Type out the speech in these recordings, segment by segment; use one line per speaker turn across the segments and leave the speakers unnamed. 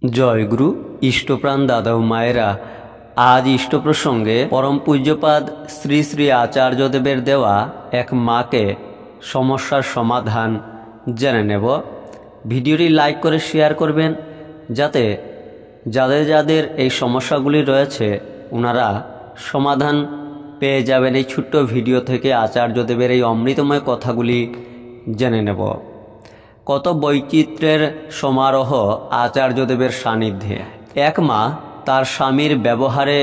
জয়গুরু ইষ্টপ্রাণ দাদা ও মায়েরা, আজ ইষ্ট প্রসঙ্গে পরম পূজ্যপাদ শ্রী শ্রী আচার্যদেবের দেওয়া এক মাকে সমস্যার সমাধান জেনে নেব। ভিডিওটি লাইক করে শেয়ার করবেন, যাতে যাদের যাদের এই সমস্যাগুলি রয়েছে ওনারা সমাধান পেয়ে যাবেন। এই ছোট্ট ভিডিও থেকে আচার্যদেবের এই অমৃতময় কথাগুলি জেনে নেব। কত বৈচিত্র্যের সমারোহ আচার্যদেবের সান্নিধ্যে। এক মা তার স্বামীর ব্যবহারে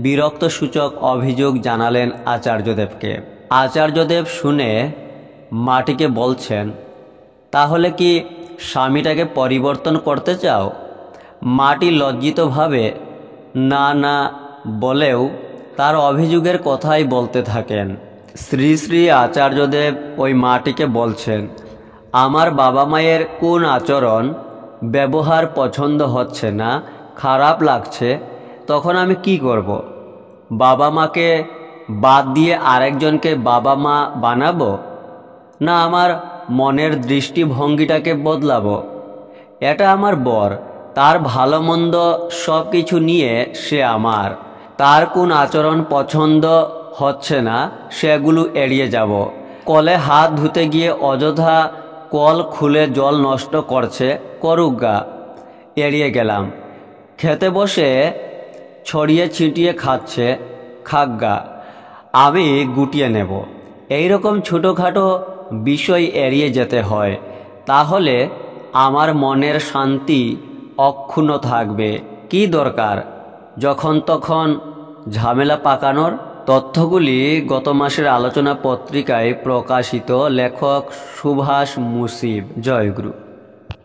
বিরক্তসূচক অভিযোগ জানালেন আচার্যদেবকে। আচার্যদেব শুনে মাটিকে বলছেন, তাহলে কি স্বামীটাকে পরিবর্তন করতে চাও? মাটি লজ্জিতভাবে না না বলেও তার অভিযোগের কথাই বলতে থাকেন। শ্রী শ্রী আচার্যদেব ওই মাটিকে বলছেন, আমার বাবা মায়ের কোন আচরণ ব্যবহার পছন্দ হচ্ছে না, খারাপ লাগছে, তখন আমি কি করব? বাবা মাকে বাদ দিয়ে আরেকজনকে বাবা মা বানাবো? না আমার মনের দৃষ্টিভঙ্গিটাকে বদলাবো? এটা আমার বর, তার ভালো মন্দ সব কিছু নিয়ে সে আমার। তার কোন আচরণ পছন্দ হচ্ছে না সেগুলো এড়িয়ে যাব। কলে হাত ধুতে গিয়ে অযথা কল খুলে জল নষ্ট করছে, করুক গা, এড়িয়ে গেলাম। খেতে বসে ছড়িয়ে ছিটিয়ে খাচ্ছে, খাক গা, আমি গুটিয়ে নেব। এইরকম ছোটোখাটো বিষয় এড়িয়ে যেতে হয়, তাহলে আমার মনের শান্তি অক্ষুণ্ণ থাকবে। কি দরকার যখন তখন ঝামেলা পাকানোর? তথ্যগুলি গত মাসের আলোচনা পত্রিকায় প্রকাশিত। লেখক সুভাষ মুসিব। জয়গুরু।